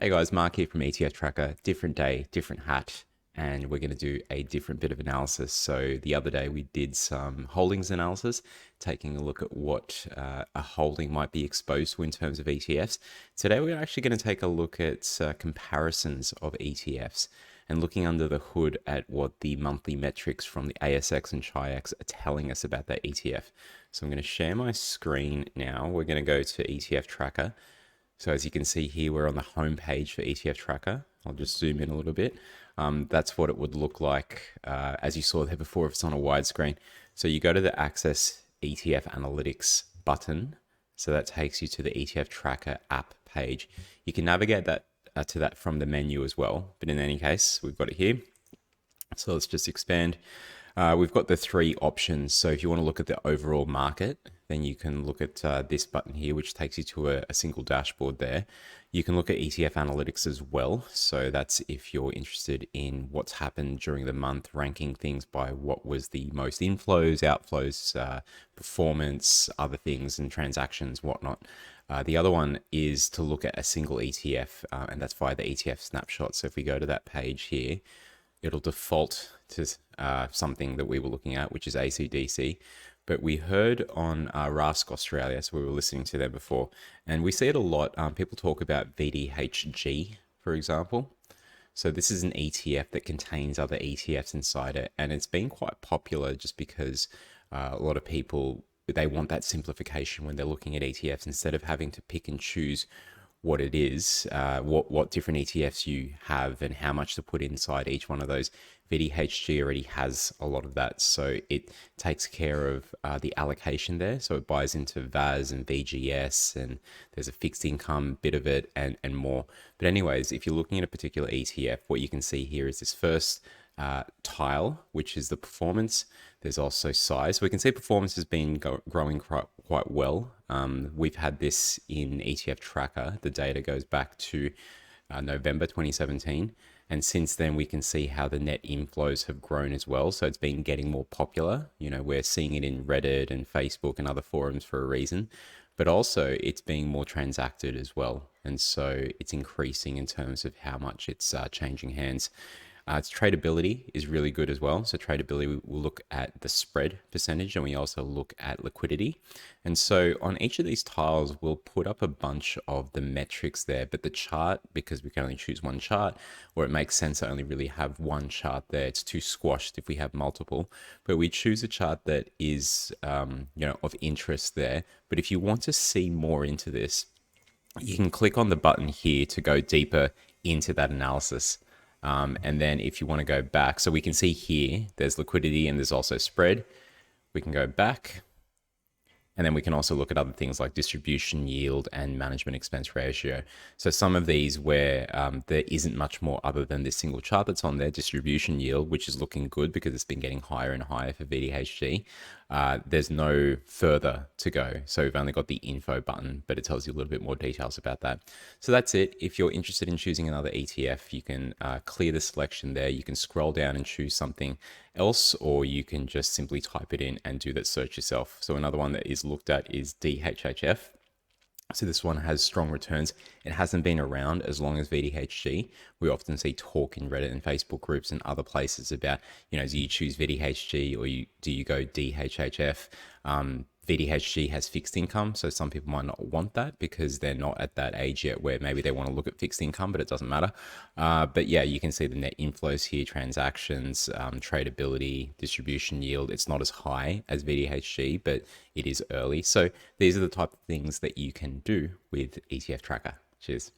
Hey guys, Mark here from ETF Tracker. Different day, different hat, and we're going to do a different bit of analysis. So the other day we did some holdings analysis, taking a look at what a holding might be exposed to in terms of ETFs. Today we're actually going to take a look at comparisons of ETFs and looking under the hood at what the monthly metrics from the ASX and Chi-X are telling us about that ETF. So I'm going to share my screen now. We're going to go to ETF Tracker. So as you can see here, we're on the home page for ETF Tracker. I'll just zoom in a little bit. That's what it would look like as you saw there before if it's on a widescreen. So you go to the Access ETF Analytics button. So that takes you to the ETF Tracker app page. You can navigate that to that from the menu as well. But in any case, we've got it here. So let's just expand. We've got the three options. So if you want to look at the overall market, then you can look at this button here, which takes you to a single dashboard there. You can look at ETF analytics as well. So that's if you're interested in what's happened during the month, ranking things by what was the most inflows, outflows, performance, other things and transactions, whatnot. The other one is to look at a single ETF, and that's via the ETF Snapshot. So if we go to that page here, it'll default to something that we were looking at, which is ACDC. But we heard on Rask Australia, so we were listening to them before, and we see it a lot. People talk about VDHG, for example. So this is an ETF that contains other ETFs inside it, and it's been quite popular just because a lot of people, they want that simplification when they're looking at ETFs instead of having to pick and choose what it is, what different ETFs you have and how much to put inside each one of those. VDHG already has a lot of that, so it takes care of the allocation there. So it buys into VAS and VGS, and there's a fixed income bit of it and more. But anyways, if you're looking at a particular ETF, what you can see here is this first tile, which is the performance. There's also size. We can see performance has been growing quite well. We've had this in ETF Tracker. The data goes back to November 2017. And since then, we can see how the net inflows have grown as well. So it's been getting more popular. You know, we're seeing it in Reddit and Facebook and other forums for a reason. But also, it's being more transacted as well. And so it's increasing in terms of how much it's changing hands. Its tradability is really good as well. So tradability, we will look at the spread percentage and we also look at liquidity. And so on each of these tiles, we'll put up a bunch of the metrics there, but the chart, because we can only choose one chart, or it makes sense to only really have one chart there. It's too squashed if we have multiple, but we choose a chart that is, of interest there. But if you want to see more into this, you can click on the button here to go deeper into that analysis. And then if you want to go back, so we can see here, there's liquidity and there's also spread. We can go back. And then we can also look at other things like distribution yield and management expense ratio. So some of these where there isn't much more other than this single chart that's on there, distribution yield, which is looking good because it's been getting higher and higher for VDHG. There's no further to go. So we've only got the info button, but it tells you a little bit more details about that. So that's it. If you're interested in choosing another ETF, you can clear the selection there. You can scroll down and choose something else, or you can just simply type it in and do that search yourself. So another one that is looked at is Dhhf. So this one has strong returns. It hasn't been around as long as VDHG. We often see talk in Reddit and Facebook groups and other places about, do you choose VDHG or do you go Dhhf? VDHG has fixed income, so some people might not want that because they're not at that age yet where maybe they want to look at fixed income, but it doesn't matter. But yeah, you can see the net inflows here, transactions, tradability, distribution yield. It's not as high as VDHG, but it is early. So these are the type of things that you can do with ETF Tracker. Cheers.